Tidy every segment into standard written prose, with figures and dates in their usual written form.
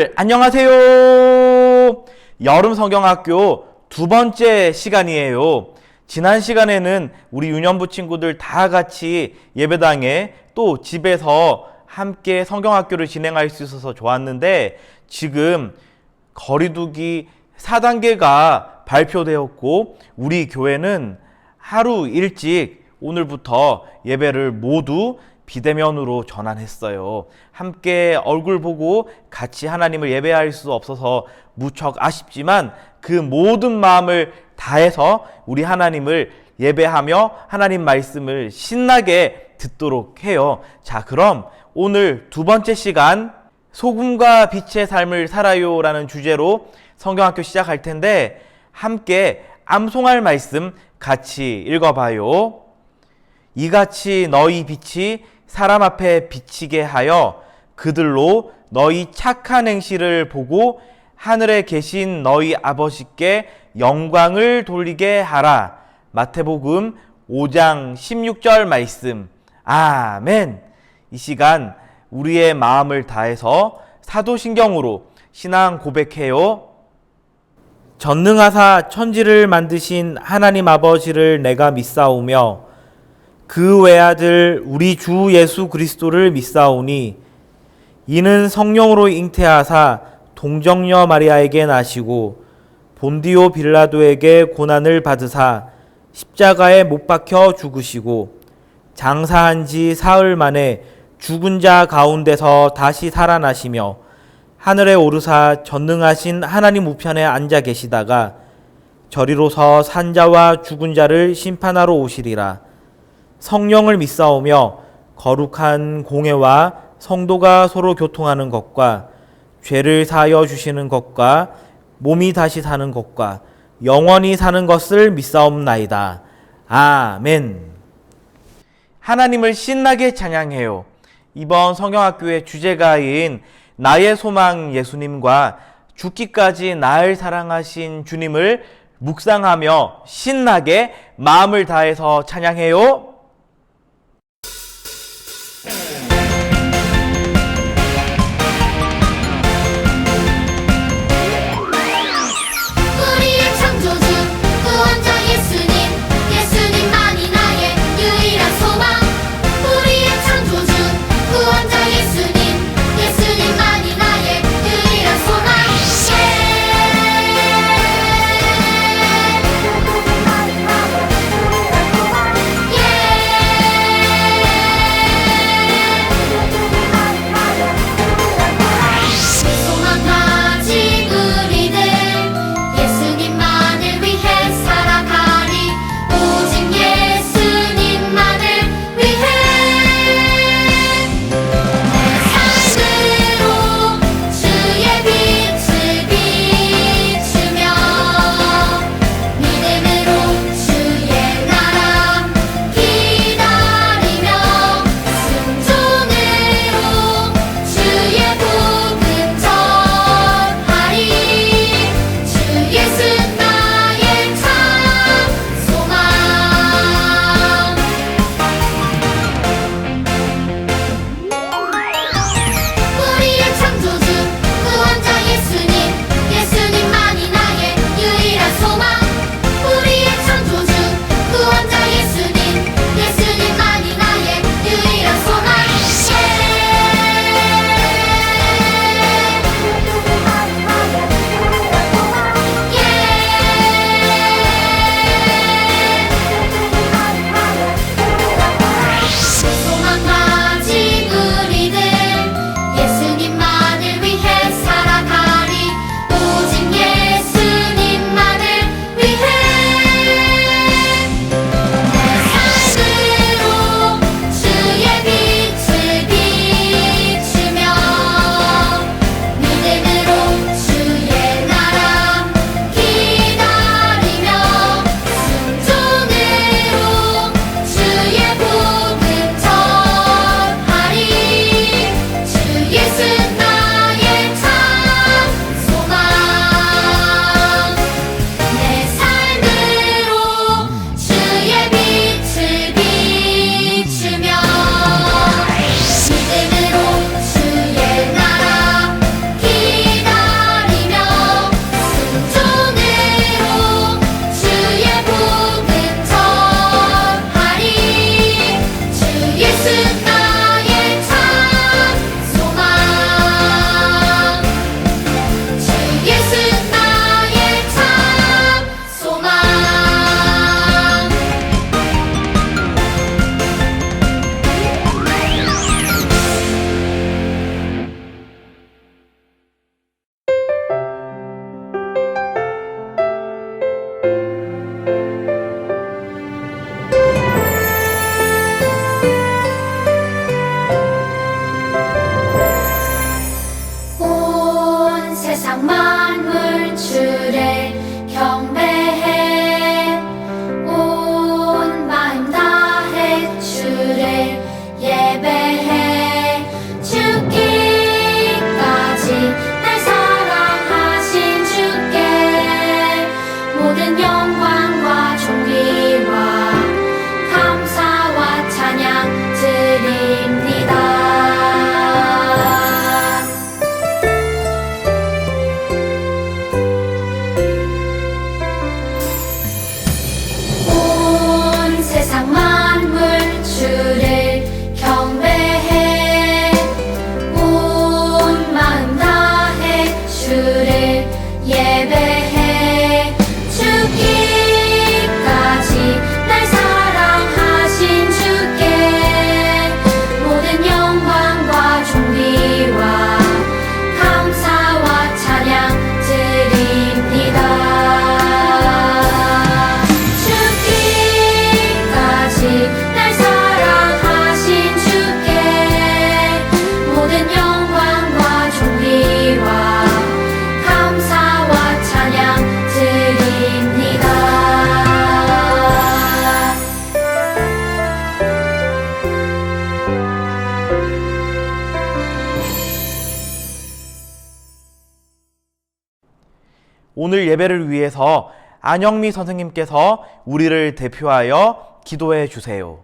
친구들 안녕하세요. 여름 성경학교 두 번째 시간이에요. 지난 시간에는 우리 유년부 친구들 다 같이 예배당에 또 집에서 함께 성경학교를 진행할 수 있어서 좋았는데, 지금 거리두기 4단계가 발표되었고 우리 교회는 하루 일찍 오늘부터 예배를 모두 비대면으로 전환했어요. 함께 얼굴 보고 같이 하나님을 예배할 수 없어서 무척 아쉽지만 그 모든 마음을 다해서 우리 하나님을 예배하며 하나님 말씀을 신나게 듣도록 해요. 자, 그럼 오늘 두 번째 시간 소금과 빛의 삶을 살아요 라는 주제로 성경학교 시작할 텐데, 함께 암송할 말씀 같이 읽어봐요. 이같이 너희 빛이 사람 앞에 비치게 하여 그들로 너희 착한 행실을 보고 하늘에 계신 너희 아버지께 영광을 돌리게 하라. 마태복음 5장 16절 말씀. 아멘. 이 시간 우리의 마음을 다해서 사도신경으로 신앙 고백해요. 전능하사 천지를 만드신 하나님 아버지를 내가 믿사오며 그 외아들 우리 주 예수 그리스도를 믿사오니 이는 성령으로 잉태하사 동정녀 마리아에게 나시고 본디오 빌라도에게 고난을 받으사 십자가에 못 박혀 죽으시고 장사한 지 사흘 만에 죽은 자 가운데서 다시 살아나시며 하늘에 오르사 전능하신 하나님 우편에 앉아 계시다가 저리로서 산자와 죽은 자를 심판하러 오시리라. 성령을 믿사오며 거룩한 공회와 성도가 서로 교통하는 것과 죄를 사하여 주시는 것과 몸이 다시 사는 것과 영원히 사는 것을 믿사옵나이다. 아멘. 하나님을 신나게 찬양해요. 이번 성경학교의 주제가인 나의 소망 예수님과 죽기까지 나를 사랑하신 주님을 묵상하며 신나게 마음을 다해서 찬양해요. Yeah. 오늘 예배를 위해서 안영미 선생님께서 우리를 대표하여 기도해 주세요.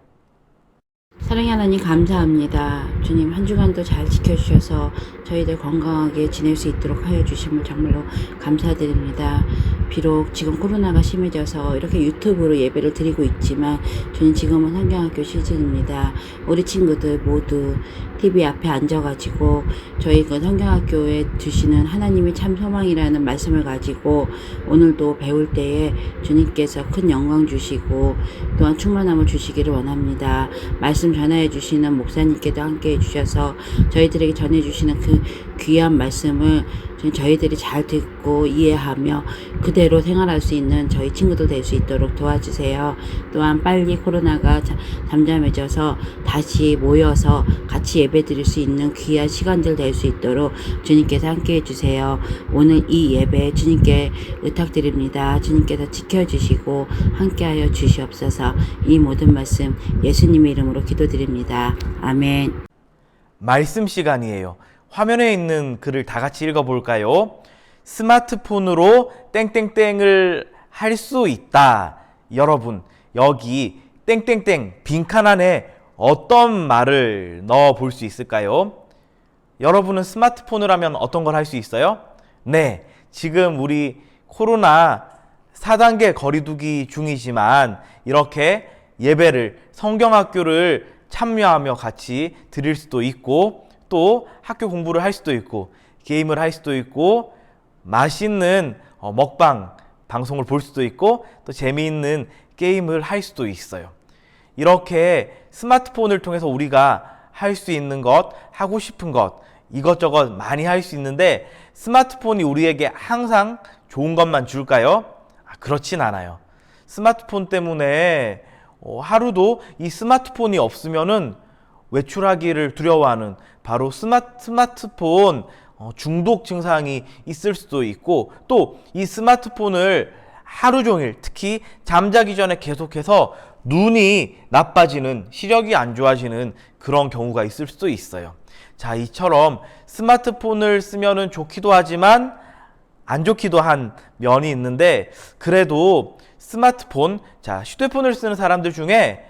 사랑의 하나님 감사합니다. 주님 한 주간도 잘 지켜주셔서 저희들 건강하게 지낼 수 있도록 하여 주심을 정말로 감사드립니다. 비록 지금 코로나가 심해져서 이렇게 유튜브로 예배를 드리고 있지만 주님 지금은 성경학교 시즌입니다. 우리 친구들 모두 TV 앞에 앉아가지고 저희 그 성경학교에 주시는 하나님이 참 소망이라는 말씀을 가지고 오늘도 배울 때에 주님께서 큰 영광 주시고 또한 충만함을 주시기를 원합니다. 말씀 전하여 주시는 목사님께도 함께 해주셔서 저희들에게 전해주시는 그 귀한 말씀을 저희들이 잘 듣고 이해하며 그대로 생활할 수 있는 저희 친구들 될 수 있도록 도와주세요. 또한 빨리 코로나가 잠잠해져서 다시 모여서 같이 예배 드릴 수 있는 귀한 시간들 될 수 있도록 주님께서 함께 해주세요. 오늘 이 예배 주님께 의탁드립니다. 주님께서 지켜주시고 함께하여 주시옵소서. 이 모든 말씀 예수님의 이름으로 기도드립니다. 아멘. 말씀 시간이에요. 화면에 있는 글을 다 같이 읽어볼까요? 스마트폰으로 땡땡땡을 할 수 있다. 여러분, 여기 땡땡땡 빈칸 안에 어떤 말을 넣어 볼 수 있을까요? 여러분은 스마트폰을 하면 어떤 걸 할 수 있어요? 네, 지금 우리 코로나 4단계 거리두기 중이지만 이렇게 예배를, 성경학교를 참여하며 같이 드릴 수도 있고 또 학교 공부를 할 수도 있고 게임을 할 수도 있고 맛있는 먹방 방송을 볼 수도 있고 또 재미있는 게임을 할 수도 있어요. 이렇게 스마트폰을 통해서 우리가 할 수 있는 것, 하고 싶은 것 이것저것 많이 할 수 있는데 스마트폰이 우리에게 항상 좋은 것만 줄까요? 그렇진 않아요. 스마트폰 때문에 하루도 이 스마트폰이 없으면은 외출하기를 두려워하는 바로 스마트폰 중독 증상이 있을 수도 있고 또 이 스마트폰을 하루 종일 특히 잠자기 전에 계속해서 눈이 나빠지는 시력이 안 좋아지는 그런 경우가 있을 수도 있어요. 자, 이처럼 스마트폰을 쓰면은 좋기도 하지만 안 좋기도 한 면이 있는데 그래도 스마트폰, 자, 휴대폰을 쓰는 사람들 중에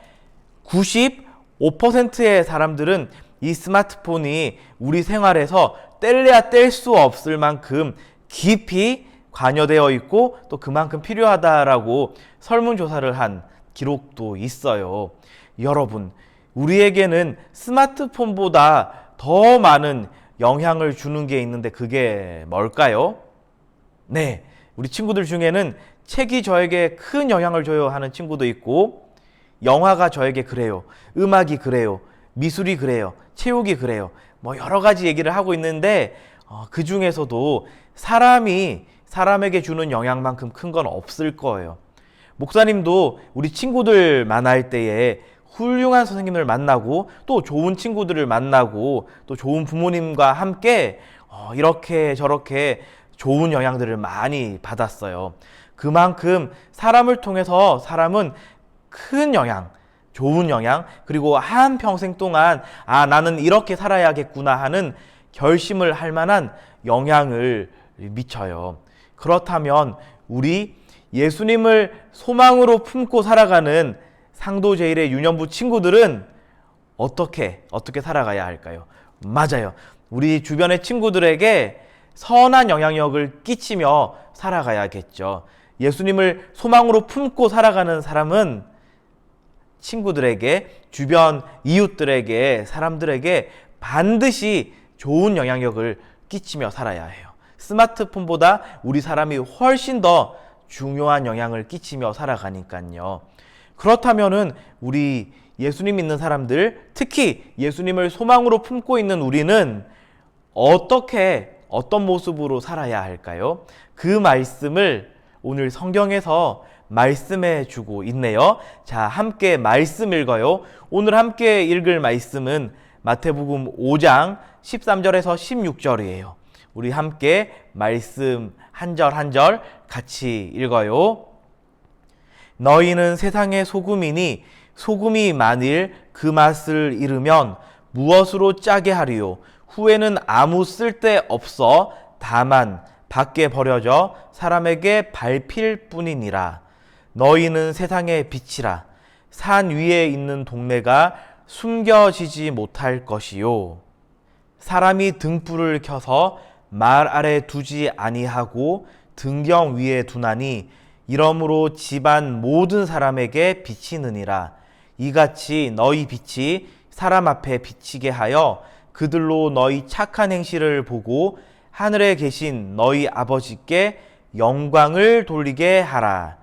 95%의 사람들은 이 스마트폰이 우리 생활에서 뗄래야 뗄 수 없을 만큼 깊이 관여되어 있고 또 그만큼 필요하다라고 설문조사를 한 기록도 있어요. 여러분, 우리에게는 스마트폰보다 더 많은 영향을 주는 게 있는데 그게 뭘까요? 네, 우리 친구들 중에는 책이 저에게 큰 영향을 줘요 하는 친구도 있고 영화가 저에게 그래요, 음악이 그래요, 미술이 그래요, 체육이 그래요, 뭐 여러 가지 얘기를 하고 있는데 그 중에서도 사람에게 주는 영향만큼 큰 건 없을 거예요. 목사님도 우리 친구들 만날 때에 훌륭한 선생님을 만나고 또 좋은 친구들을 만나고 또 좋은 부모님과 함께 이렇게 저렇게 좋은 영향들을 많이 받았어요. 그만큼 사람을 통해서 사람은 큰 영향, 좋은 영향, 그리고 한평생 동안 나는 이렇게 살아야겠구나 하는 결심을 할 만한 영향을 미쳐요. 그렇다면 우리 예수님을 소망으로 품고 살아가는 상도제일의 유년부 친구들은 어떻게 살아가야 할까요? 맞아요. 우리 주변의 친구들에게 선한 영향력을 끼치며 살아가야겠죠. 예수님을 소망으로 품고 살아가는 사람은 친구들에게, 주변 이웃들에게, 사람들에게 반드시 좋은 영향력을 끼치며 살아야 해요. 스마트폰보다 우리 사람이 훨씬 더 중요한 영향을 끼치며 살아가니까요. 그렇다면은 우리 예수님 믿는 사람들, 특히 예수님을 소망으로 품고 있는 우리는 어떤 모습으로 살아야 할까요? 그 말씀을 오늘 성경에서 말씀해 주고 있네요. 자, 함께 말씀 읽어요. 오늘 함께 읽을 말씀은 마태복음 5장 13절에서 16절이에요. 우리 함께 말씀 한 절 한 절 같이 읽어요. 너희는 세상의 소금이니 소금이 만일 그 맛을 잃으면 무엇으로 짜게 하리요? 후에는 아무 쓸데 없어 다만 밖에 버려져 사람에게 밟힐 뿐이니라. 너희는 세상의 빛이라. 산 위에 있는 동네가 숨겨지지 못할 것이요. 사람이 등불을 켜서 말 아래 두지 아니하고 등경 위에 두나니 이러므로 집안 모든 사람에게 비치느니라. 이같이 너희 빛이 사람 앞에 비치게 하여 그들로 너희 착한 행실을 보고 하늘에 계신 너희 아버지께 영광을 돌리게 하라.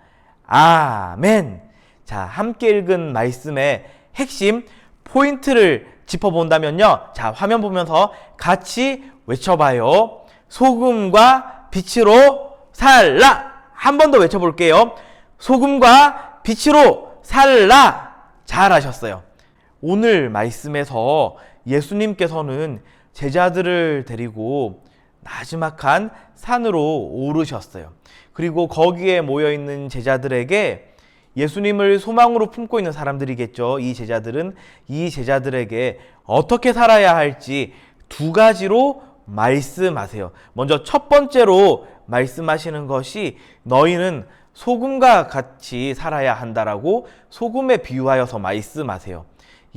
아멘. 자, 함께 읽은 말씀의 핵심 포인트를 짚어본다면요. 자, 화면 보면서 같이 외쳐봐요. 소금과 빛으로 살라. 한 번 더 외쳐볼게요. 소금과 빛으로 살라. 잘하셨어요. 오늘 말씀에서 예수님께서는 제자들을 데리고 나지막한 산으로 오르셨어요. 그리고 거기에 모여있는 제자들에게 예수님을 소망으로 품고 있는 사람들이겠죠. 이 제자들에게 어떻게 살아야 할지 두 가지로 말씀하세요. 먼저 첫 번째로 말씀하시는 것이 너희는 소금과 같이 살아야 한다라고 소금에 비유하여서 말씀하세요.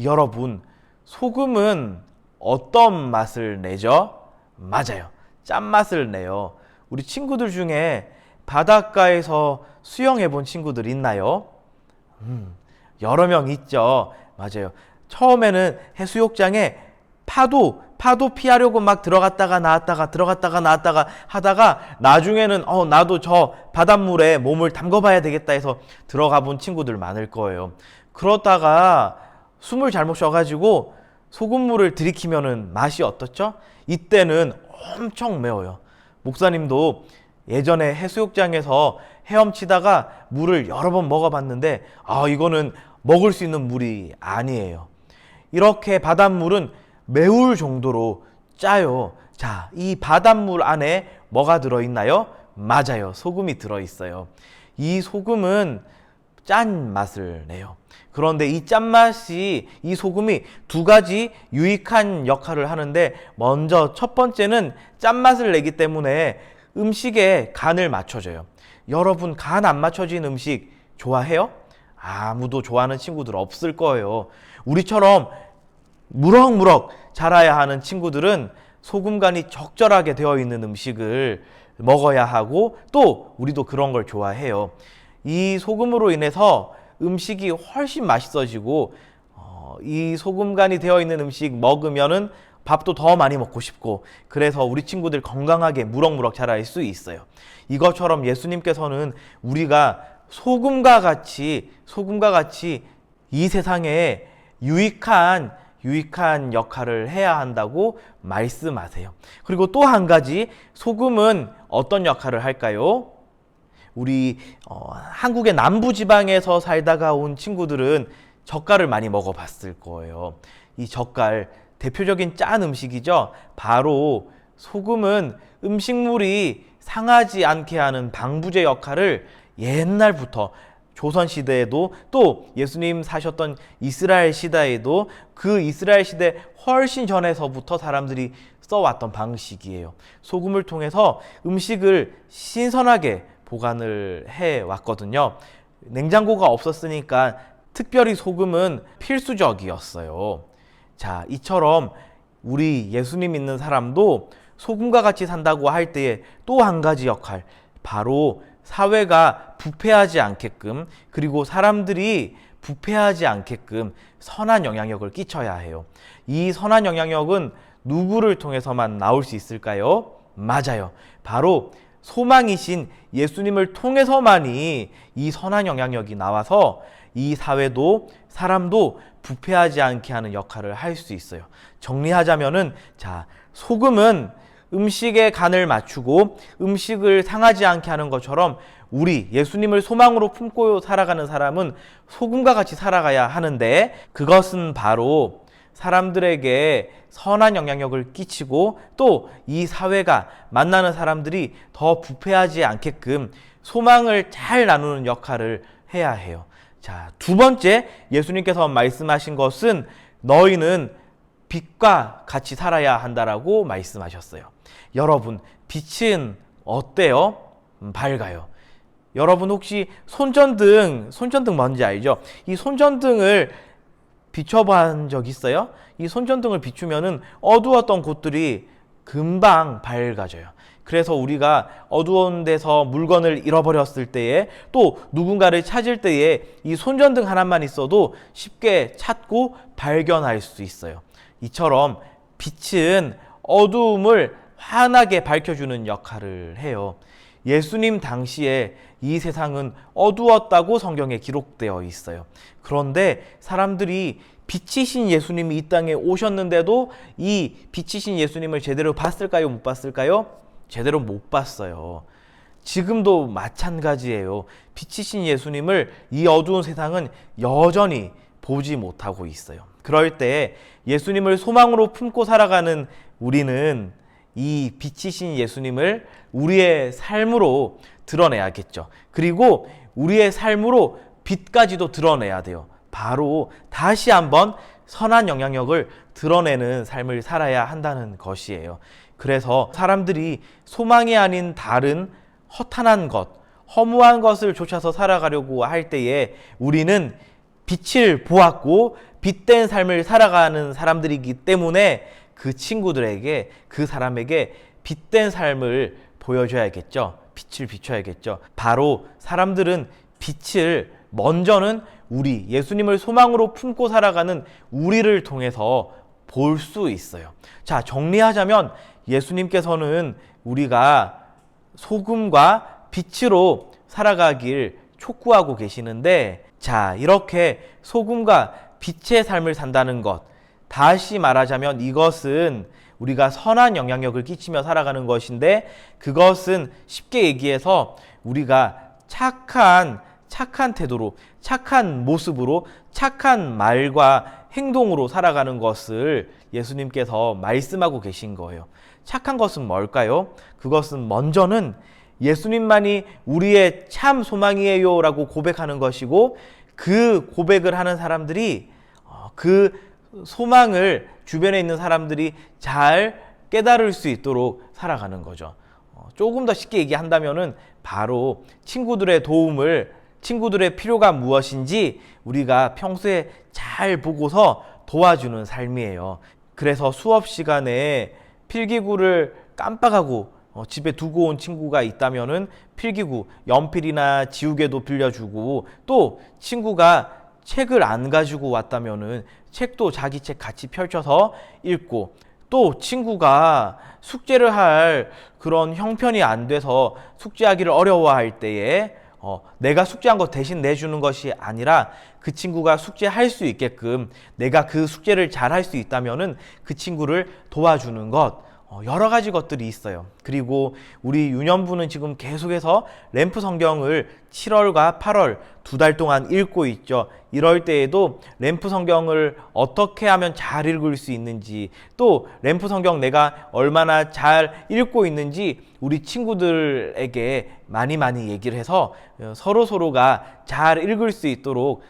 여러분, 소금은 어떤 맛을 내죠? 맞아요. 짠맛을 내요. 우리 친구들 중에 바닷가에서 수영해 본 친구들 있나요? 여러 명 있죠. 맞아요. 처음에는 해수욕장에 파도 피하려고 막 들어갔다가 나왔다가 하다가 나중에는 나도 저 바닷물에 몸을 담궈봐야 되겠다 해서 들어가 본 친구들 많을 거예요. 그러다가 숨을 잘못 쉬어가지고 소금물을 들이키면은 맛이 어떻죠? 이때는 엄청 매워요. 목사님도 예전에 해수욕장에서 헤엄치다가 물을 여러 번 먹어봤는데 이거는 먹을 수 있는 물이 아니에요. 이렇게 바닷물은 매울 정도로 짜요. 자, 이 바닷물 안에 뭐가 들어있나요? 맞아요. 소금이 들어있어요. 이 소금은 짠 맛을 내요. 그런데 이 짠맛이, 이 소금이 두 가지 유익한 역할을 하는데, 먼저 첫 번째는 짠맛을 내기 때문에 음식에 간을 맞춰줘요. 여러분, 간 안 맞춰진 음식 좋아해요? 아무도 좋아하는 친구들 없을 거예요. 우리처럼 무럭무럭 자라야 하는 친구들은 소금간이 적절하게 되어 있는 음식을 먹어야 하고, 또 우리도 그런 걸 좋아해요. 이 소금으로 인해서 음식이 훨씬 맛있어지고, 이 소금간이 되어 있는 음식 먹으면은 밥도 더 많이 먹고 싶고, 그래서 우리 친구들 건강하게 무럭무럭 자랄 수 있어요. 이것처럼 예수님께서는 우리가 소금과 같이 이 세상에 유익한 역할을 해야 한다고 말씀하세요. 그리고 또 한 가지, 소금은 어떤 역할을 할까요? 우리 한국의 남부지방에서 살다가 온 친구들은 젓갈을 많이 먹어봤을 거예요. 이 젓갈, 대표적인 짠 음식이죠. 바로 소금은 음식물이 상하지 않게 하는 방부제 역할을 옛날부터, 조선시대에도, 또 예수님 사셨던 이스라엘 시대에도, 그 이스라엘 시대 훨씬 전에서부터 사람들이 써왔던 방식이에요. 소금을 통해서 음식을 신선하게 보관을 해왔거든요. 냉장고가 없었으니까 특별히 소금은 필수적이었어요. 자, 이처럼 우리 예수님 믿는 사람도 소금과 같이 산다고 할 때에 또 한 가지 역할, 바로 사회가 부패하지 않게끔, 그리고 사람들이 부패하지 않게끔 선한 영향력을 끼쳐야 해요. 이 선한 영향력은 누구를 통해서만 나올 수 있을까요? 맞아요. 바로 소망이신 예수님을 통해서만이 이 선한 영향력이 나와서 이 사회도 사람도 부패하지 않게 하는 역할을 할 수 있어요. 정리하자면은, 자, 소금은 음식의 간을 맞추고 음식을 상하지 않게 하는 것처럼 우리 예수님을 소망으로 품고 살아가는 사람은 소금과 같이 살아가야 하는데, 그것은 바로 사람들에게 선한 영향력을 끼치고, 또 이 사회가 만나는 사람들이 더 부패하지 않게끔 소망을 잘 나누는 역할을 해야 해요. 자, 두 번째, 예수님께서 말씀하신 것은 너희는 빛과 같이 살아야 한다라고 말씀하셨어요. 여러분, 빛은 어때요? 밝아요. 여러분 혹시 손전등 뭔지 알죠? 이 손전등을 비춰본 적 있어요? 이 손전등을 비추면은 어두웠던 곳들이 금방 밝아져요. 그래서 우리가 어두운 데서 물건을 잃어버렸을 때에 또 누군가를 찾을 때에 이 손전등 하나만 있어도 쉽게 찾고 발견할 수 있어요. 이처럼 빛은 어두움을 환하게 밝혀주는 역할을 해요. 예수님 당시에 이 세상은 어두웠다고 성경에 기록되어 있어요. 그런데 사람들이 빛이신 예수님이 이 땅에 오셨는데도 이 빛이신 예수님을 제대로 봤을까요? 못 봤을까요? 제대로 못 봤어요. 지금도 마찬가지예요. 빛이신 예수님을 이 어두운 세상은 여전히 보지 못하고 있어요. 그럴 때 예수님을 소망으로 품고 살아가는 우리는 이 빛이신 예수님을 우리의 삶으로 드러내야겠죠. 그리고 우리의 삶으로 빛까지도 드러내야 돼요. 바로 다시 한번 선한 영향력을 드러내는 삶을 살아야 한다는 것이에요. 그래서 사람들이 소망이 아닌 다른 허탄한 것, 허무한 것을 쫓아서 살아가려고 할 때에 우리는 빛을 보았고 빛된 삶을 살아가는 사람들이기 때문에 그 친구들에게, 그 사람에게 빛된 삶을 보여줘야겠죠. 빛을 비춰야겠죠. 바로 사람들은 빛을 먼저는 우리, 예수님을 소망으로 품고 살아가는 우리를 통해서 볼 수 있어요. 자, 정리하자면 예수님께서는 우리가 소금과 빛으로 살아가길 촉구하고 계시는데, 자, 이렇게 소금과 빛의 삶을 산다는 것, 다시 말하자면 이것은 우리가 선한 영향력을 끼치며 살아가는 것인데, 그것은 쉽게 얘기해서 우리가 착한 태도로, 착한 모습으로, 착한 말과 행동으로 살아가는 것을 예수님께서 말씀하고 계신 거예요. 착한 것은 뭘까요? 그것은 먼저는 예수님만이 우리의 참 소망이에요 라고 고백하는 것이고, 그 고백을 하는 사람들이 그 소망을 주변에 있는 사람들이 잘 깨달을 수 있도록 살아가는 거죠. 조금 더 쉽게 얘기한다면은 바로 친구들의 도움을, 친구들의 필요가 무엇인지 우리가 평소에 잘 보고서 도와주는 삶이에요. 그래서 수업 시간에 필기구를 깜빡하고 집에 두고 온 친구가 있다면은 필기구, 연필이나 지우개도 빌려주고, 또 친구가 책을 안 가지고 왔다면은 책도 자기 책 같이 펼쳐서 읽고, 또 친구가 숙제를 할 그런 형편이 안 돼서 숙제하기를 어려워할 때에 내가 숙제한 거 대신 내주는 것이 아니라 그 친구가 숙제할 수 있게끔 내가 그 숙제를 잘 할 수 있다면은 그 친구를 도와주는 것, 여러 가지 것들이 있어요. 그리고 우리 유년부는 지금 계속해서 램프 성경을 7월과 8월 2달 동안 읽고 있죠. 이럴 때에도 램프 성경을 어떻게 하면 잘 읽을 수 있는지, 또 램프 성경 내가 얼마나 잘 읽고 있는지 우리 친구들에게 많이 얘기를 해서 서로가 잘 읽을 수 있도록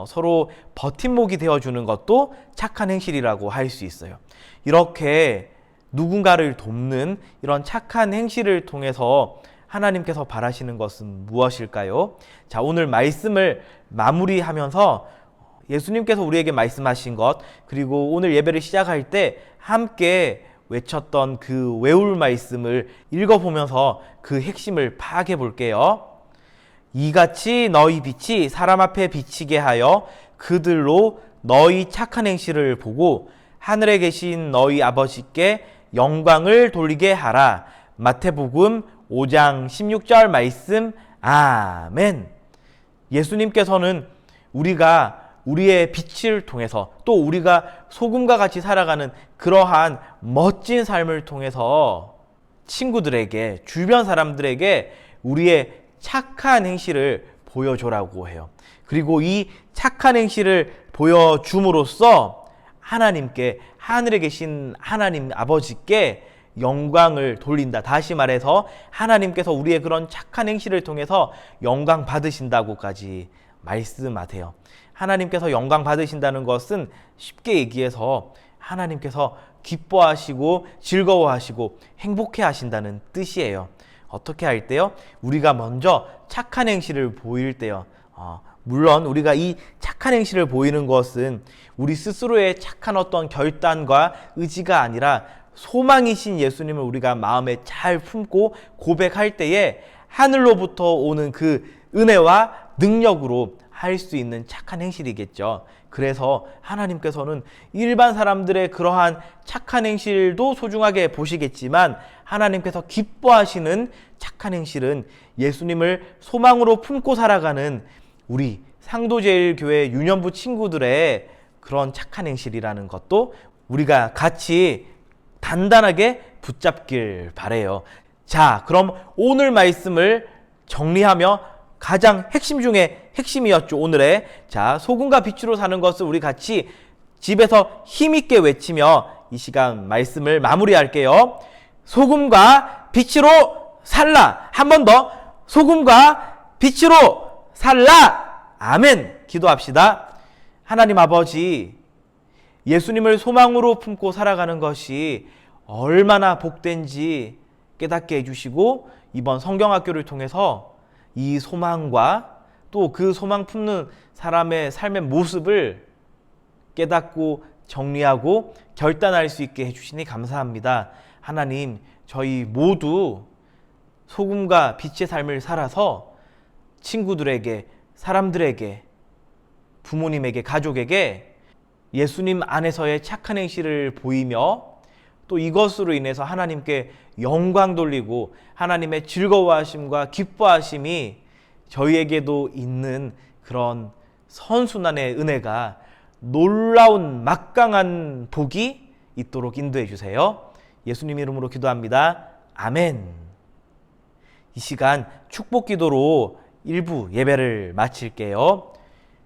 서로 버팀목이 되어주는 것도 착한 행실이라고 할 수 있어요. 이렇게 누군가를 돕는 이런 착한 행실을 통해서 하나님께서 바라시는 것은 무엇일까요? 자, 오늘 말씀을 마무리하면서 예수님께서 우리에게 말씀하신 것, 그리고 오늘 예배를 시작할 때 함께 외쳤던 그 외울 말씀을 읽어보면서 그 핵심을 파악해 볼게요. 이같이 너희 빛이 사람 앞에 비치게 하여 그들로 너희 착한 행실을 보고 하늘에 계신 너희 아버지께 영광을 돌리게 하라. 마태복음 5장 16절 말씀. 아멘. 예수님께서는 우리가 우리의 빛을 통해서, 또 우리가 소금과 같이 살아가는 그러한 멋진 삶을 통해서 친구들에게, 주변 사람들에게 우리의 착한 행실을 보여줘라고 해요. 그리고 이 착한 행실을 보여줌으로써 하나님께, 하늘에 계신 하나님 아버지께 영광을 돌린다. 다시 말해서 하나님께서 우리의 그런 착한 행실을 통해서 영광 받으신다고까지 말씀하세요. 하나님께서 영광 받으신다는 것은 쉽게 얘기해서 하나님께서 기뻐하시고 즐거워하시고 행복해 하신다는 뜻이에요. 어떻게 할 때요? 우리가 먼저 착한 행실을 보일 때요. 물론 우리가 이 착한 행실을 보이는 것은 우리 스스로의 착한 어떤 결단과 의지가 아니라 소망이신 예수님을 우리가 마음에 잘 품고 고백할 때에 하늘로부터 오는 그 은혜와 능력으로 할 수 있는 착한 행실이겠죠. 그래서 하나님께서는 일반 사람들의 그러한 착한 행실도 소중하게 보시겠지만 하나님께서 기뻐하시는 착한 행실은 예수님을 소망으로 품고 살아가는 우리 상도제일교회 유년부 친구들의 그런 착한 행실이라는 것도 우리가 같이 단단하게 붙잡길 바래요. 자, 그럼 오늘 말씀을 정리하며 가장 핵심 중에 핵심이었죠. 오늘의 자, 소금과 빛으로 사는 것을 우리 같이 집에서 힘있게 외치며 이 시간 말씀을 마무리할게요. 소금과 빛으로 살라. 한 번 더. 소금과 빛으로 살라. 아멘. 기도합시다. 하나님 아버지, 예수님을 소망으로 품고 살아가는 것이 얼마나 복된지 깨닫게 해주시고 이번 성경학교를 통해서 이 소망과 또 그 소망 품는 사람의 삶의 모습을 깨닫고 정리하고 결단할 수 있게 해주시니 감사합니다. 하나님, 저희 모두 소금과 빛의 삶을 살아서 친구들에게, 사람들에게, 부모님에게, 가족에게 예수님 안에서의 착한 행실을 보이며 또 이것으로 인해서 하나님께 영광 돌리고 하나님의 즐거워하심과 기뻐하심이 저희에게도 있는 그런 선순환의 은혜가 놀라운 막강한 복이 있도록 인도해 주세요. 예수님 이름으로 기도합니다. 아멘. 이 시간 축복 기도로 일부 예배를 마칠게요.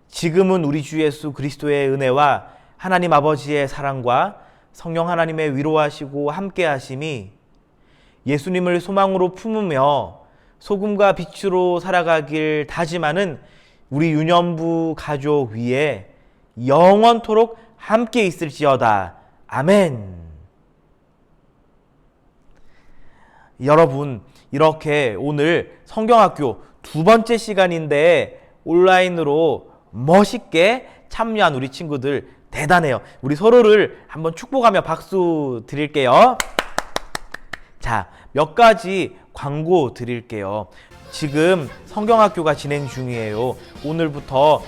지금은 우리 주 예수 그리스도의 은혜와 하나님 아버지의 사랑과 성령 하나님의 위로하시고 함께하심이 예수님을 소망으로 품으며 소금과 빛으로 살아가길 다짐하는 우리 유년부 가족 위에 영원토록 함께 있을지어다. 아멘. 여러분, 이렇게 오늘 성경학교 두 번째 시간인데 온라인으로 멋있게 참여한 우리 친구들 대단해요. 우리 서로를 한번 축복하며 박수 드릴게요. 자, 몇 가지 광고 드릴게요. 지금 성경학교가 진행 중이에요. 오늘부터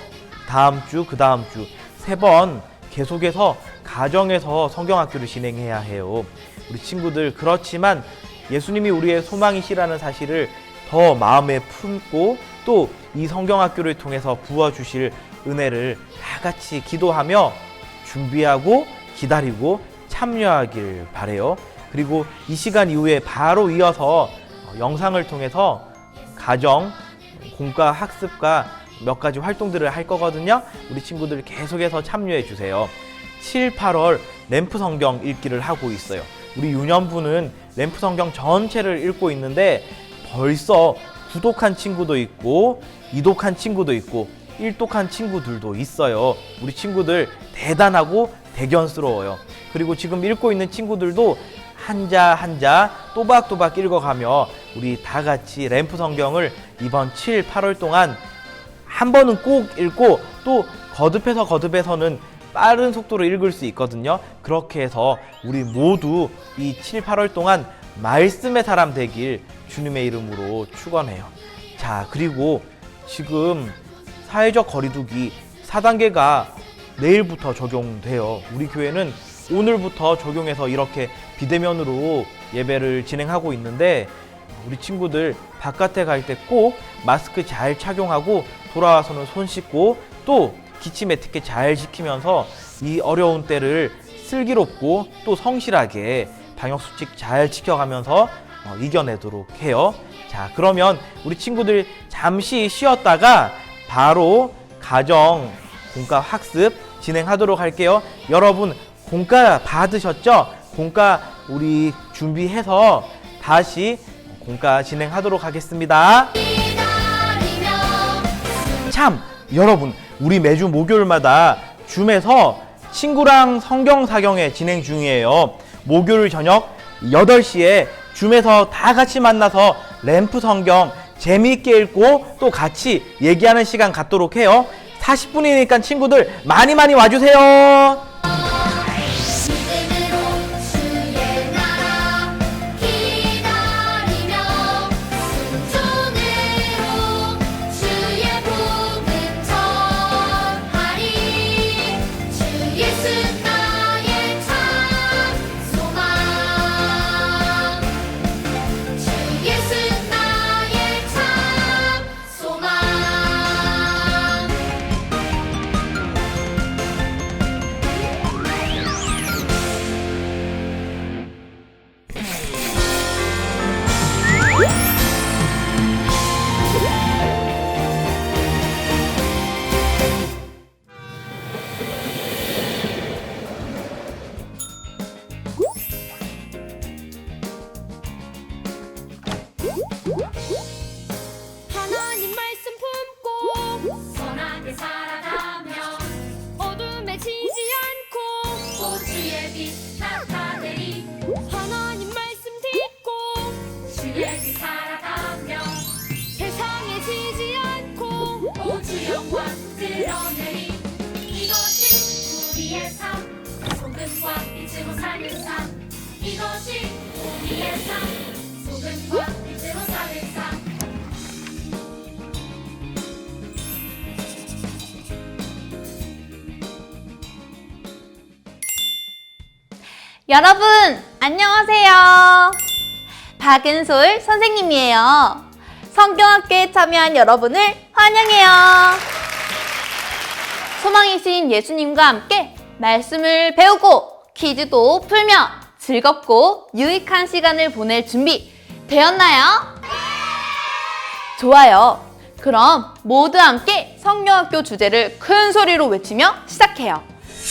다음 주, 그 다음 주 3번 계속해서 가정에서 성경학교를 진행해야 해요. 우리 친구들, 그렇지만 예수님이 우리의 소망이시라는 사실을 더 마음에 품고 또 이 성경학교를 통해서 부어주실 은혜를 다 같이 기도하며 준비하고 기다리고 참여하길 바래요. 그리고 이 시간 이후에 바로 이어서 영상을 통해서 가정, 공과 학습과 몇 가지 활동들을 할 거거든요. 우리 친구들 계속해서 참여해 주세요. 7, 8월 램프 성경 읽기를 하고 있어요. 우리 유년부는 램프 성경 전체를 읽고 있는데 벌써 구독한 친구도 있고 2독한 친구도 있고 1독한 친구들도 있어요. 우리 친구들 대단하고 대견스러워요. 그리고 지금 읽고 있는 친구들도 한자 한자 또박또박 읽어가며 우리 다 같이 램프 성경을 이번 7, 8월 동안 한 번은 꼭 읽고 또 거듭해서는 빠른 속도로 읽을 수 있거든요. 그렇게 해서 우리 모두 이 7, 8월 동안 말씀의 사람 되길 주님의 이름으로 축원해요. 자, 그리고 지금 사회적 거리두기 4단계가 내일부터 적용돼요. 우리 교회는 오늘부터 적용해서 이렇게 비대면으로 예배를 진행하고 있는데 우리 친구들 바깥에 갈 때 꼭 마스크 잘 착용하고 돌아와서는 손 씻고 또 기침 에티켓 잘 지키면서 이 어려운 때를 슬기롭고 또 성실하게 방역수칙 잘 지켜가면서 이겨내도록 해요. 자, 그러면 우리 친구들 잠시 쉬었다가 바로 가정 공과 학습 진행하도록 할게요. 여러분 공과 받으셨죠? 공과 우리 준비해서 다시 공과 진행하도록 하겠습니다. 참, 여러분, 우리 매주 목요일마다 줌에서 친구랑 성경 사경회 진행 중이에요. 목요일 저녁 8시에 줌에서 다 같이 만나서 램프 성경 재미있게 읽고 또 같이 얘기하는 시간 갖도록 해요. 40분이니까 친구들 많이 와주세요. 믿음으로 주의 나라 기다리며 순종으로 주의 복음 전하리. 주 예수 나의 참 소망. 주 예수 나의 참 소망. 하나님 말씀 품고 선하게 살아가며 어둠에 지지 않고 오 주의 빛 나타내리. 하나님 말씀 듣고 주의 빛 살아가며 세상에 지지 않고 오 주 영광 드러내리. 이것이 우리의 삶 소금과 빛으로 사는 삶. 이것이 우리의 삶 소금과 빛으로 사는 삶. 여러분, 안녕하세요. 박은솔 선생님이에요. 성경학교에 참여한 여러분을 환영해요. 소망이신 예수님과 함께 말씀을 배우고 퀴즈도 풀며 즐겁고 유익한 시간을 보낼 준비 되었나요? 좋아요. 그럼 모두 함께 성경학교 주제를 큰 소리로 외치며 시작해요.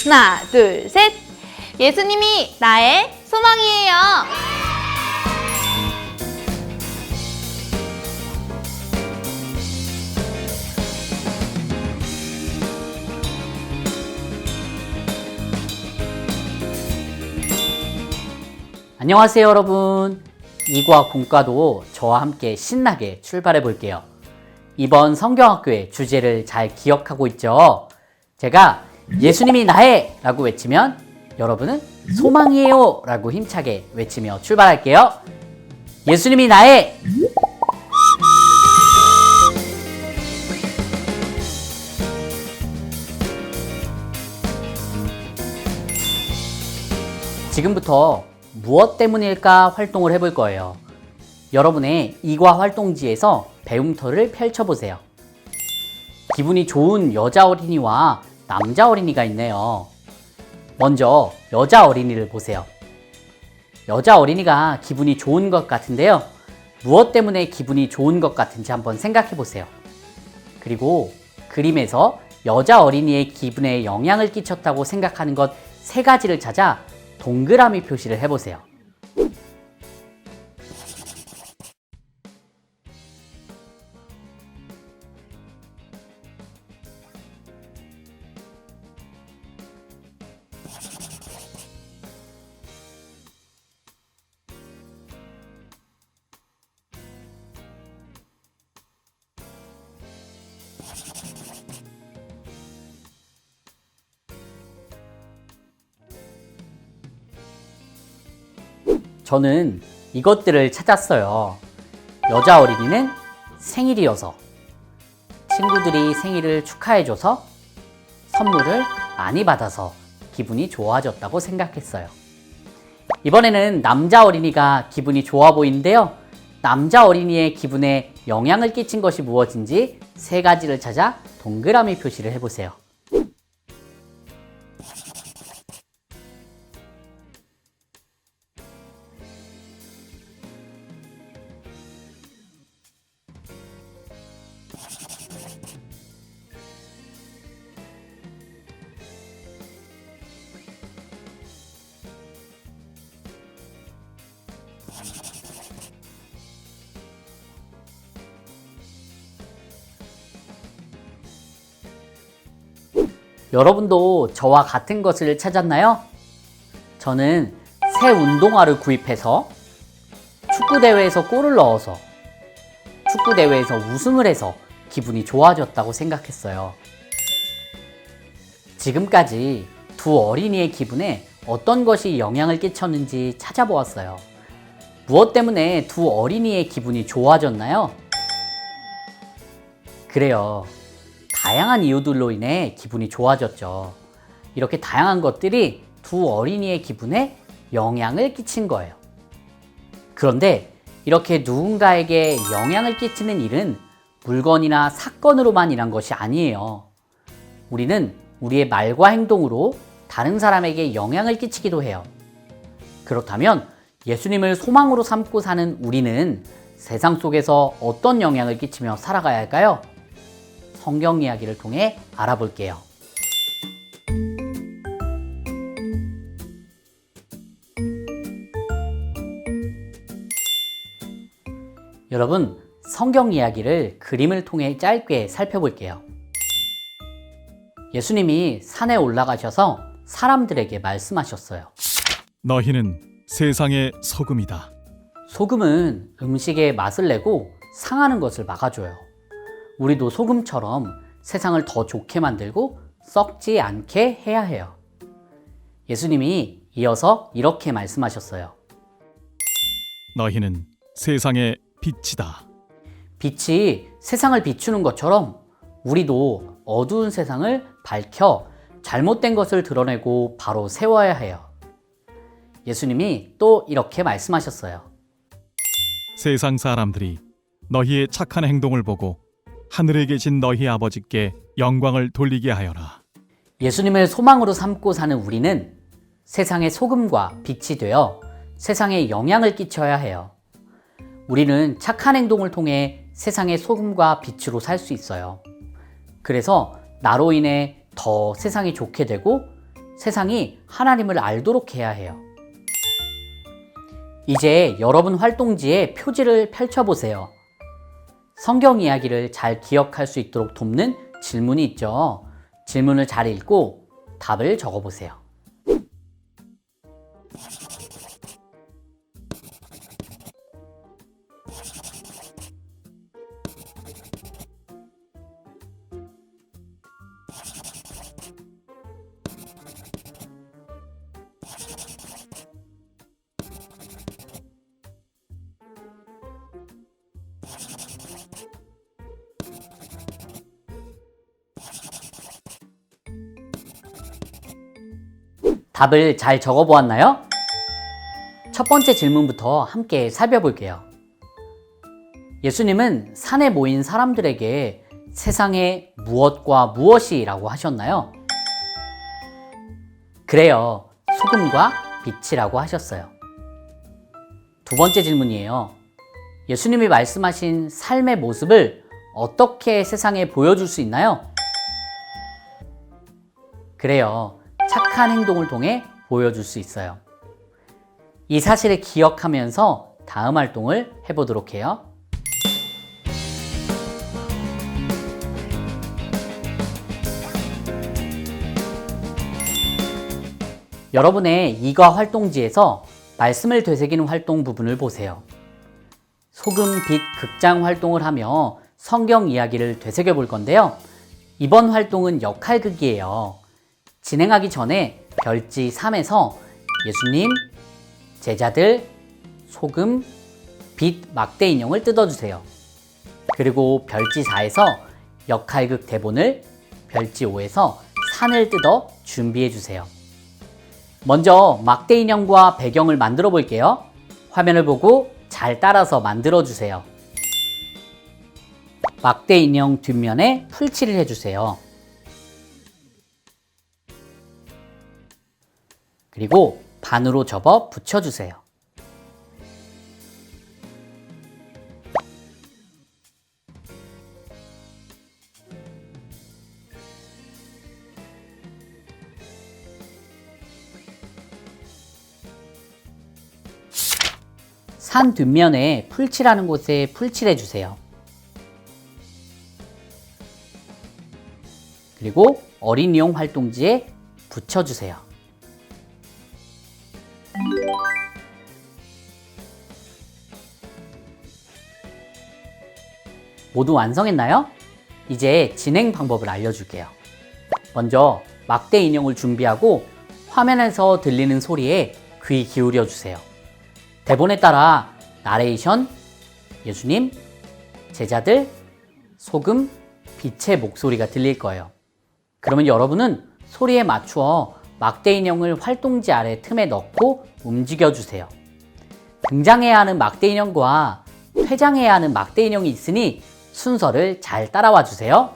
하나, 둘, 셋. 예수님이 나의 소망이에요. 안녕하세요 여러분. 이과 공과도 저와 함께 신나게 출발해 볼게요. 이번 성경학교의 주제를 잘 기억하고 있죠? 제가 예수님이 나의 라고 외치면 여러분은 소망이에요 라고 힘차게 외치며 출발할게요. 예수님이 나의. 지금부터 무엇 때문일까 활동을 해볼 거예요. 여러분의 이과 활동지에서 배움터를 펼쳐보세요. 기분이 좋은 여자 어린이와 남자 어린이가 있네요. 먼저 여자 어린이를 보세요. 여자 어린이가 기분이 좋은 것 같은데요. 무엇 때문에 기분이 좋은 것 같은지 한번 생각해 보세요. 그리고 그림에서 여자 어린이의 기분에 영향을 끼쳤다고 생각하는 것 3가지를 찾아 동그라미 표시를 해보세요. 저는 이것들을 찾았어요. 여자 어린이는 생일이어서, 친구들이 생일을 축하해줘서, 선물을 많이 받아서 기분이 좋아졌다고 생각했어요. 이번에는 남자 어린이가 기분이 좋아 보이는데요. 남자 어린이의 기분에 영향을 끼친 것이 무엇인지 3가지를 찾아 동그라미 표시를 해보세요. 여러분도 저와 같은 것을 찾았나요? 저는 새 운동화를 구입해서 축구대회에서 골을 넣어서 축구 대회에서 우승을 해서 기분이 좋아졌다고 생각했어요. 지금까지 두 어린이의 기분에 어떤 것이 영향을 끼쳤는지 찾아보았어요. 무엇 때문에 두 어린이의 기분이 좋아졌나요? 그래요. 다양한 이유들로 인해 기분이 좋아졌죠. 이렇게 다양한 것들이 두 어린이의 기분에 영향을 끼친 거예요. 그런데 이렇게 누군가에게 영향을 끼치는 일은 물건이나 사건으로만 일한 것이 아니에요. 우리는 우리의 말과 행동으로 다른 사람에게 영향을 끼치기도 해요. 그렇다면 예수님을 소망으로 삼고 사는 우리는 세상 속에서 어떤 영향을 끼치며 살아가야 할까요? 성경 이야기를 통해 알아볼게요. 여러분, 성경 이야기를 그림을 통해 짧게 살펴볼게요. 예수님이 산에 올라가셔서 사람들에게 말씀하셨어요. 너희는 세상의 소금이다. 소금은 음식의 맛을 내고 상하는 것을 막아줘요. 우리도 소금처럼 세상을 더 좋게 만들고 썩지 않게 해야 해요. 예수님이 이어서 이렇게 말씀하셨어요. 너희는 세상의 빛이다. 빛이 세상을 비추는 것처럼 우리도 어두운 세상을 밝혀 잘못된 것을 드러내고 바로 세워야 해요. 예수님이 또 이렇게 말씀하셨어요. 세상 사람들이 너희의 착한 행동을 보고 하늘에 계신 너희 아버지께 영광을 돌리게 하여라. 예수님을 소망으로 삼고 사는 우리는 세상의 소금과 빛이 되어 세상에 영향을 끼쳐야 해요. 우리는 착한 행동을 통해 세상의 소금과 빛으로 살 수 있어요. 그래서 나로 인해 더 세상이 좋게 되고 세상이 하나님을 알도록 해야 해요. 이제 여러분 활동지에 표지를 펼쳐보세요. 성경 이야기를 잘 기억할 수 있도록 돕는 질문이 있죠. 질문을 잘 읽고 답을 적어보세요. 답을 잘 적어보았나요? 첫 번째 질문부터 함께 살펴볼게요. 예수님은 산에 모인 사람들에게 세상에 무엇과 무엇이라고 하셨나요? 그래요. 소금과 빛이라고 하셨어요. 두 번째 질문이에요. 예수님이 말씀하신 삶의 모습을 어떻게 세상에 보여줄 수 있나요? 그래요. 착한 행동을 통해 보여줄 수 있어요. 이 사실을 기억하면서 다음 활동을 해보도록 해요. 여러분의 이과 활동지에서 말씀을 되새기는 활동 부분을 보세요. 소금, 빛, 극장 활동을 하며 성경 이야기를 되새겨 볼 건데요. 이번 활동은 역할극이에요. 진행하기 전에 별지 3에서 예수님, 제자들, 소금, 빛, 막대 인형을 뜯어주세요. 그리고 별지 4에서 역할극 대본을, 별지 5에서 산을 뜯어 준비해주세요. 먼저 막대 인형과 배경을 만들어 볼게요. 화면을 보고 잘 따라서 만들어주세요. 막대 인형 뒷면에 풀칠을 해주세요. 그리고 반으로 접어 붙여주세요. 산 뒷면에 풀칠하는 곳에 풀칠해주세요. 그리고 어린이용 활동지에 붙여주세요. 모두 완성했나요? 이제 진행 방법을 알려줄게요. 먼저 막대 인형을 준비하고 화면에서 들리는 소리에 귀 기울여 주세요. 대본에 따라 나레이션, 예수님, 제자들, 소금, 빛의 목소리가 들릴 거예요. 그러면 여러분은 소리에 맞추어 막대 인형을 활동지 아래 틈에 넣고 움직여 주세요. 등장해야 하는 막대 인형과 퇴장해야 하는 막대 인형이 있으니 순서를 잘 따라와 주세요.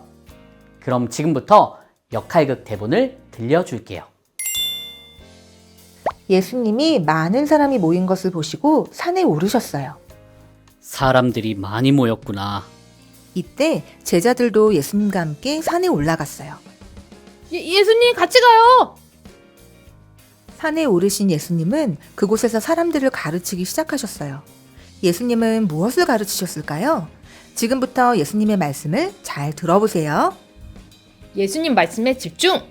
그럼 지금부터 역할극 대본을 들려줄게요. 예수님이 많은 사람이 모인 것을 보시고 산에 오르셨어요. 사람들이 많이 모였구나. 이때 제자들도 예수님과 함께 산에 올라갔어요. 예수님 같이 가요. 산에 오르신 예수님은 그곳에서 사람들을 가르치기 시작하셨어요. 예수님은 무엇을 가르치셨을까요? 지금부터 예수님의 말씀을 잘 들어보세요. 예수님 말씀에 집중.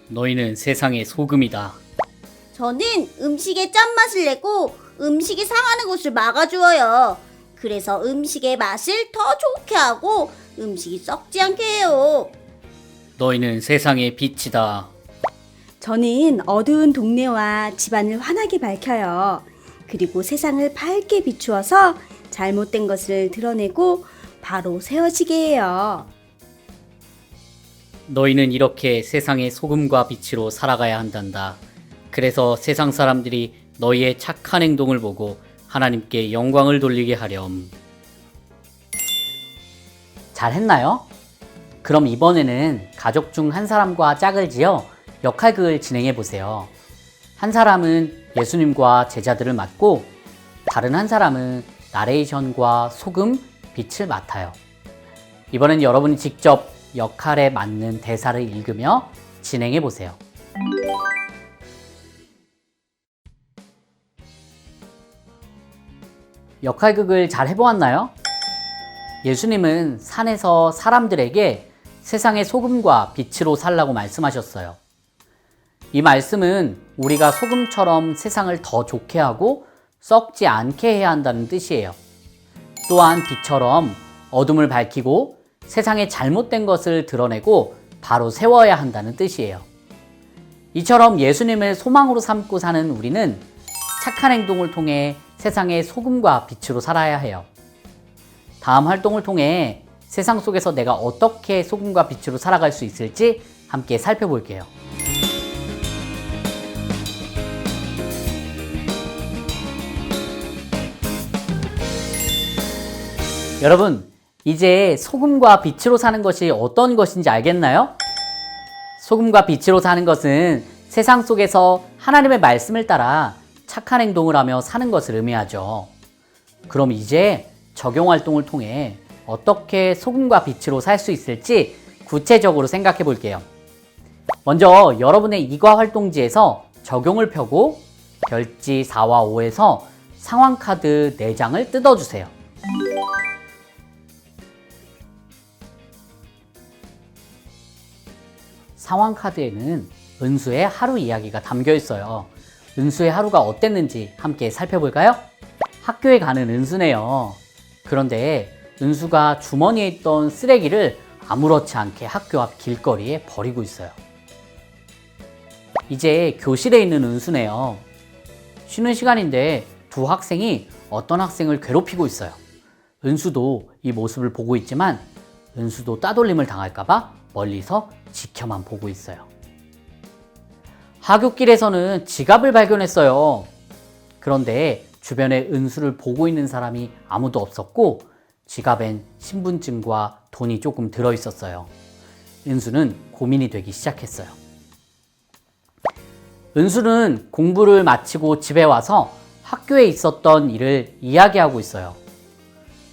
너희는 세상의 소금이다. 저는 음식에 짠맛을 내고 음식이 상하는 것을 막아주어요. 그래서 음식의 맛을 더 좋게 하고 음식이 썩지 않게 해요. 너희는 세상의 빛이다. 저는 어두운 동네와 집안을 환하게 밝혀요. 그리고 세상을 밝게 비추어서 잘못된 것을 드러내고 바로 세워지게 해요. 너희는 이렇게 세상의 소금과 빛으로 살아가야 한단다. 그래서 세상 사람들이 너희의 착한 행동을 보고 하나님께 영광을 돌리게 하렴. 잘했나요? 그럼 이번에는 가족 중 한 사람과 짝을 지어 역할극을 진행해 보세요. 한 사람은 예수님과 제자들을 맡고 다른 한 사람은 나레이션과 소금, 빛을 맡아요. 이번엔 여러분이 직접 역할에 맞는 대사를 읽으며 진행해 보세요. 역할극을 잘 해보았나요? 예수님은 산에서 사람들에게 세상의 소금과 빛으로 살라고 말씀하셨어요. 이 말씀은 우리가 소금처럼 세상을 더 좋게 하고 썩지 않게 해야 한다는 뜻이에요. 또한 빛처럼 어둠을 밝히고 세상에 잘못된 것을 드러내고 바로 세워야 한다는 뜻이에요. 이처럼 예수님을 소망으로 삼고 사는 우리는 착한 행동을 통해 세상의 소금과 빛으로 살아야 해요. 다음 활동을 통해 세상 속에서 내가 어떻게 소금과 빛으로 살아갈 수 있을지 함께 살펴볼게요. 여러분, 이제 소금과 빛으로 사는 것이 어떤 것인지 알겠나요? 소금과 빛으로 사는 것은 세상 속에서 하나님의 말씀을 따라 착한 행동을 하며 사는 것을 의미하죠. 그럼 이제 적용 활동을 통해 어떻게 소금과 빛으로 살 수 있을지 구체적으로 생각해 볼게요. 먼저 여러분의 이과 활동지에서 적용을 펴고 별지 4와 5에서 상황 카드 4장을 뜯어주세요. 상황 카드에는 은수의 하루 이야기가 담겨 있어요. 은수의 하루가 어땠는지 함께 살펴볼까요? 학교에 가는 은수네요. 그런데 은수가 주머니에 있던 쓰레기를 아무렇지 않게 학교 앞 길거리에 버리고 있어요. 이제 교실에 있는 은수네요. 쉬는 시간인데 두 학생이 어떤 학생을 괴롭히고 있어요. 은수도 이 모습을 보고 있지만 은수도 따돌림을 당할까봐 멀리서 지켜만 보고 있어요. 하굣길에서는 지갑을 발견했어요. 그런데 주변에 은수를 보고 있는 사람이 아무도 없었고 지갑엔 신분증과 돈이 조금 들어 있었어요. 은수는 고민이 되기 시작했어요. 은수는 공부를 마치고 집에 와서 학교에 있었던 일을 이야기하고 있어요.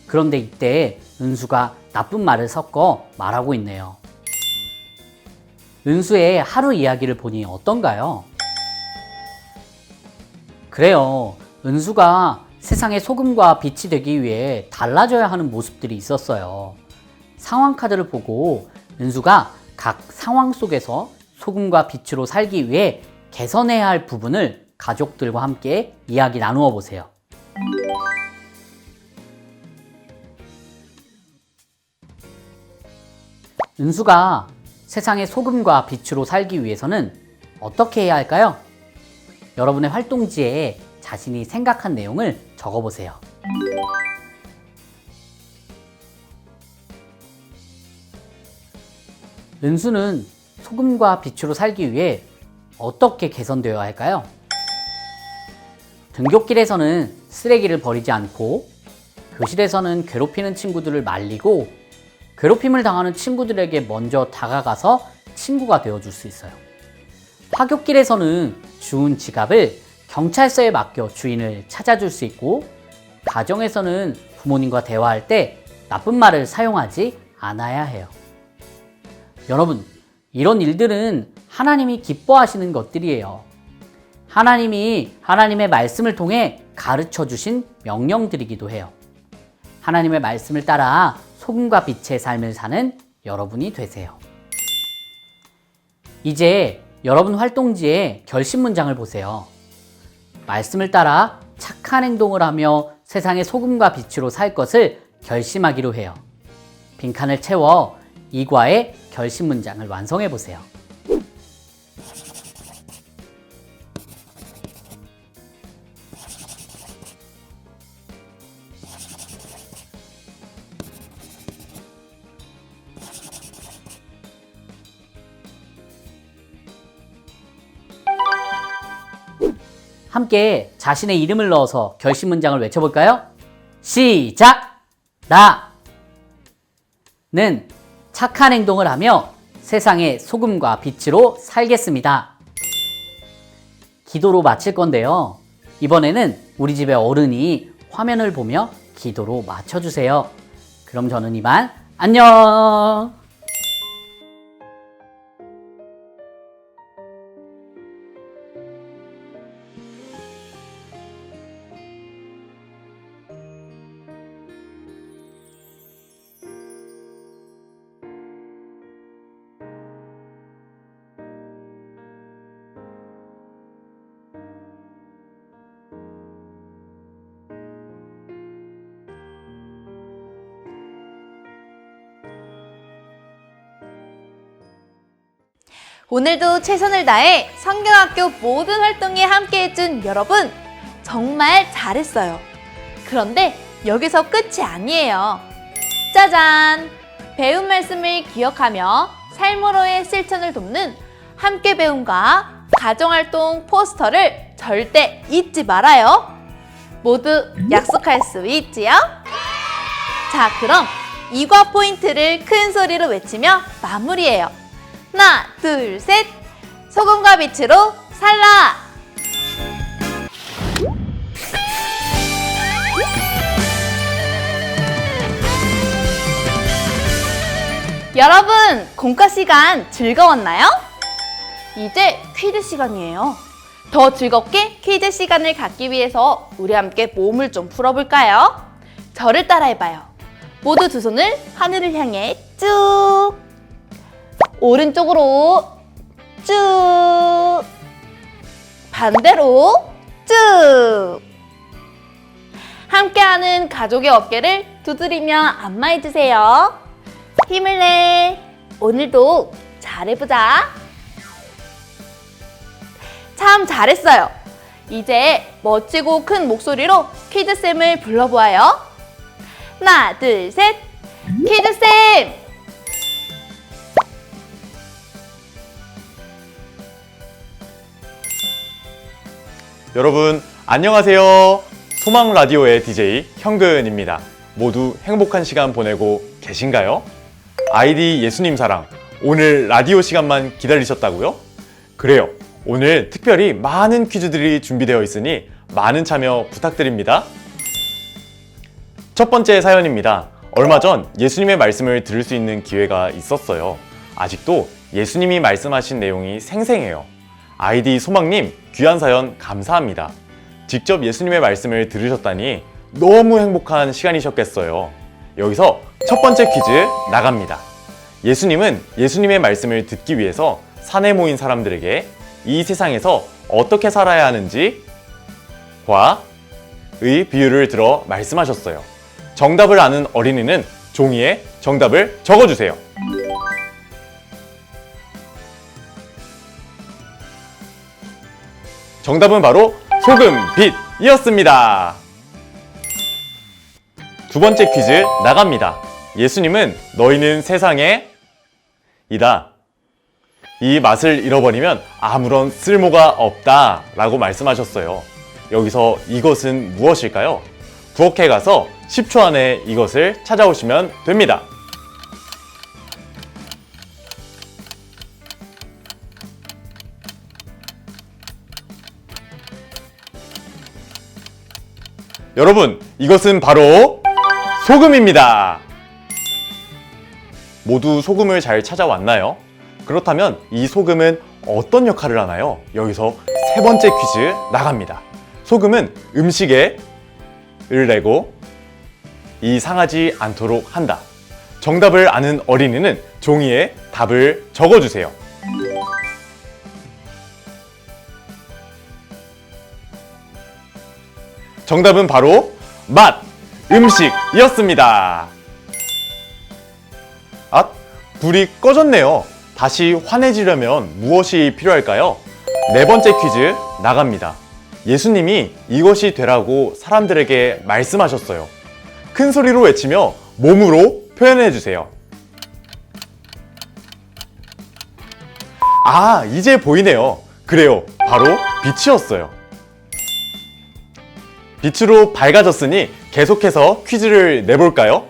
그런데 이때 은수가 나쁜 말을 섞어 말하고 있네요. 은수의 하루 이야기를 보니 어떤가요? 그래요. 은수가 세상의 소금과 빛이 되기 위해 달라져야 하는 모습들이 있었어요. 상황 카드를 보고 은수가 각 상황 속에서 소금과 빛으로 살기 위해 개선해야 할 부분을 가족들과 함께 이야기 나누어 보세요. 은수가 세상의 소금과 빛으로 살기 위해서는 어떻게 해야 할까요? 여러분의 활동지에 자신이 생각한 내용을 적어보세요. 은수는 소금과 빛으로 살기 위해 어떻게 개선되어야 할까요? 등굣길에서는 쓰레기를 버리지 않고, 교실에서는 괴롭히는 친구들을 말리고, 괴롭힘을 당하는 친구들에게 먼저 다가가서 친구가 되어줄 수 있어요. 하굣길에서는 주운 지갑을 경찰서에 맡겨 주인을 찾아줄 수 있고, 가정에서는 부모님과 대화할 때 나쁜 말을 사용하지 않아야 해요. 여러분, 이런 일들은 하나님이 기뻐하시는 것들이에요. 하나님이 하나님의 말씀을 통해 가르쳐 주신 명령들이기도 해요. 하나님의 말씀을 따라 소금과 빛의 삶을 사는 여러분이 되세요. 이제 여러분 활동지에 결심 문장을 보세요. 말씀을 따라 착한 행동을 하며 세상의 소금과 빛으로 살 것을 결심하기로 해요. 빈칸을 채워 이과의 결심 문장을 완성해 보세요. 함께 자신의 이름을 넣어서 결심 문장을 외쳐볼까요? 시작! 나는 착한 행동을 하며 세상의 소금과 빛으로 살겠습니다. 기도로 마칠 건데요. 이번에는 우리 집의 어른이 화면을 보며 기도로 마쳐주세요. 그럼 저는 이만 안녕! 오늘도 최선을 다해 성경학교 모든 활동에 함께해준 여러분 정말 잘했어요. 그런데 여기서 끝이 아니에요. 짜잔! 배운 말씀을 기억하며 삶으로의 실천을 돕는 함께 배움과 가정활동 포스터를 절대 잊지 말아요. 모두 약속할 수 있지요? 자, 그럼 이과 포인트를 큰 소리로 외치며 마무리해요. 하나, 둘, 셋! 소금과 빛으로 살라! 여러분, 공과 시간 즐거웠나요? 이제 퀴즈 시간이에요. 더 즐겁게 퀴즈 시간을 갖기 위해서 우리 함께 몸을 좀 풀어볼까요? 저를 따라해봐요. 모두 두 손을 하늘을 향해 쭉! 오른쪽으로 쭉! 반대로 쭉! 함께하는 가족의 어깨를 두드리며 안마해주세요. 힘을 내! 오늘도 잘해보자! 참 잘했어요! 이제 멋지고 큰 목소리로 퀴즈쌤을 불러보아요. 하나, 둘, 셋! 퀴즈쌤! 여러분 안녕하세요. 소망라디오의 DJ 현근입니다. 모두 행복한 시간 보내고 계신가요? 아이디 예수님 사랑, 오늘 라디오 시간만 기다리셨다고요? 그래요. 오늘 특별히 많은 퀴즈들이 준비되어 있으니 많은 참여 부탁드립니다. 첫 번째 사연입니다. 얼마 전 예수님의 말씀을 들을 수 있는 기회가 있었어요. 아직도 예수님이 말씀하신 내용이 생생해요. 아이디 소망님, 귀한 사연 감사합니다. 직접 예수님의 말씀을 들으셨다니 너무 행복한 시간이셨겠어요. 여기서 첫 번째 퀴즈 나갑니다. 예수님은 예수님의 말씀을 듣기 위해서 산에 모인 사람들에게 이 세상에서 어떻게 살아야 하는지 과의 비유를 들어 말씀하셨어요. 정답을 아는 어린이는 종이에 정답을 적어주세요. 정답은 바로 소금, 빛이었습니다. 두 번째 퀴즈 나갑니다. 예수님은 너희는 세상에 이다. 이 맛을 잃어버리면 아무런 쓸모가 없다 라고 말씀하셨어요. 여기서 이것은 무엇일까요? 부엌에 가서 10초 안에 이것을 찾아오시면 됩니다. 여러분, 이것은 바로 소금입니다. 모두 소금을 잘 찾아왔나요? 그렇다면 이 소금은 어떤 역할을 하나요? 여기서 세 번째 퀴즈 나갑니다. 소금은 음식에 을 내고 상하지 않도록 한다. 정답을 아는 어린이는 종이에 답을 적어주세요. 정답은 바로 맛, 음식이었습니다. 아, 불이 꺼졌네요. 다시 환해지려면 무엇이 필요할까요? 네 번째 퀴즈 나갑니다. 예수님이 이것이 되라고 사람들에게 말씀하셨어요. 큰 소리로 외치며 몸으로 표현해 주세요. 아, 이제 보이네요. 그래요. 바로 빛이었어요. 빛으로 밝아졌으니 계속해서 퀴즈를 내볼까요?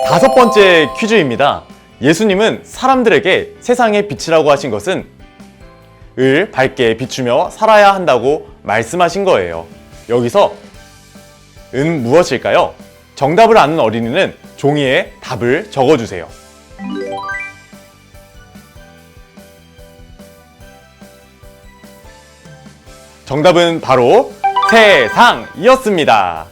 다섯 번째 퀴즈입니다. 예수님은 사람들에게 세상의 빛이라고 하신 것은 을 밝게 비추며 살아야 한다고 말씀하신 거예요. 여기서 은 무엇일까요? 정답을 아는 어린이는 종이에 답을 적어주세요. 정답은 바로 세상이었습니다.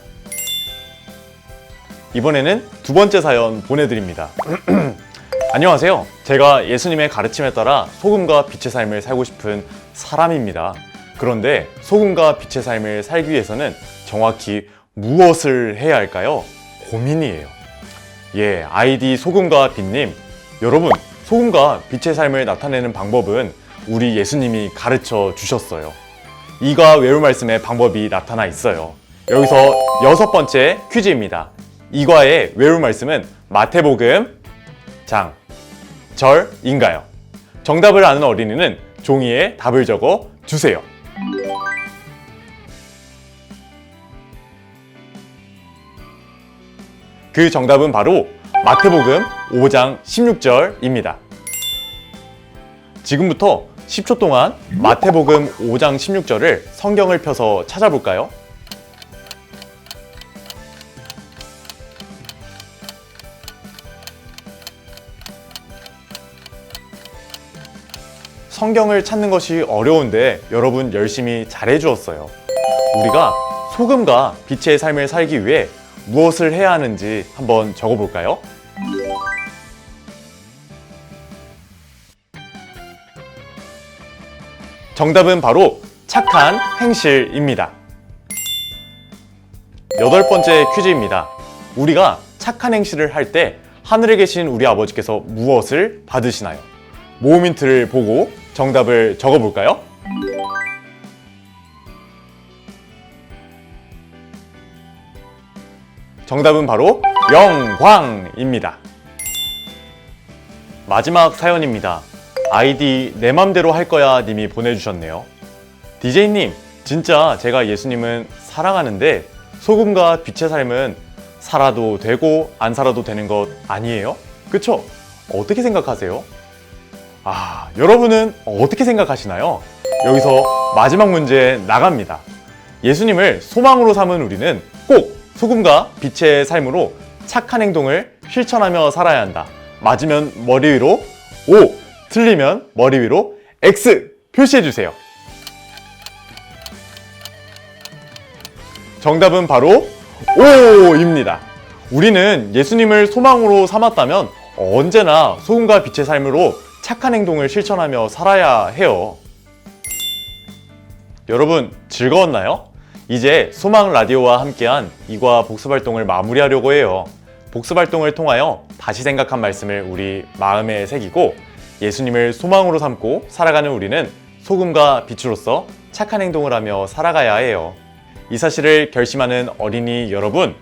이번에는 두 번째 사연 보내드립니다. 안녕하세요. 제가 예수님의 가르침에 따라 소금과 빛의 삶을 살고 싶은 사람입니다. 그런데 소금과 빛의 삶을 살기 위해서는 정확히 무엇을 해야 할까요? 고민이에요. 예, 아이디 소금과 빛님. 여러분, 소금과 빛의 삶을 나타내는 방법은 우리 예수님이 가르쳐 주셨어요. 이과 외울 말씀의 방법이 나타나 있어요. 여기서 여섯 번째 퀴즈입니다. 이과의 외울 말씀은 마태복음 장, 절인가요? 정답을 아는 어린이는 종이에 답을 적어 주세요. 그 정답은 바로 마태복음 5장 16절입니다. 지금부터 10초 동안 마태복음 5장 16절을 성경을 펴서 찾아볼까요? 성경을 찾는 것이 어려운데 여러분 열심히 잘해 주었어요. 우리가 소금과 빛의 삶을 살기 위해 무엇을 해야 하는지 한번 적어볼까요? 정답은 바로 착한 행실입니다. 여덟 번째 퀴즈입니다. 우리가 착한 행실을 할 때 하늘에 계신 우리 아버지께서 무엇을 받으시나요? 모음 힌트를 보고 정답을 적어볼까요? 정답은 바로 영광입니다. 마지막 사연입니다. 아이디 내 맘대로 할 거야 님이 보내주셨네요. DJ님, 진짜 제가 예수님은 사랑하는데 소금과 빛의 삶은 살아도 되고 안 살아도 되는 것 아니에요? 그쵸? 어떻게 생각하세요? 아, 여러분은 어떻게 생각하시나요? 여기서 마지막 문제 나갑니다. 예수님을 소망으로 삼은 우리는 꼭 소금과 빛의 삶으로 착한 행동을 실천하며 살아야 한다. 맞으면 머리 위로 O, 틀리면 머리 위로 X 표시해주세요. 정답은 바로 O입니다. 우리는 예수님을 소망으로 삼았다면 언제나 소금과 빛의 삶으로 착한 행동을 실천하며 살아야 해요. 여러분, 즐거웠나요? 이제 소망 라디오와 함께한 이과 복습활동을 마무리하려고 해요. 복습활동을 통하여 다시 생각한 말씀을 우리 마음에 새기고 예수님을 소망으로 삼고 살아가는 우리는 소금과 빛으로서 착한 행동을 하며 살아가야 해요. 이 사실을 결심하는 어린이 여러분,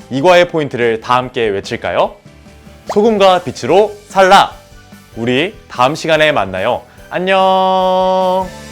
이과의 포인트를 다 함께 외칠까요? 소금과 빛으로 살라! 우리 다음 시간에 만나요. 안녕!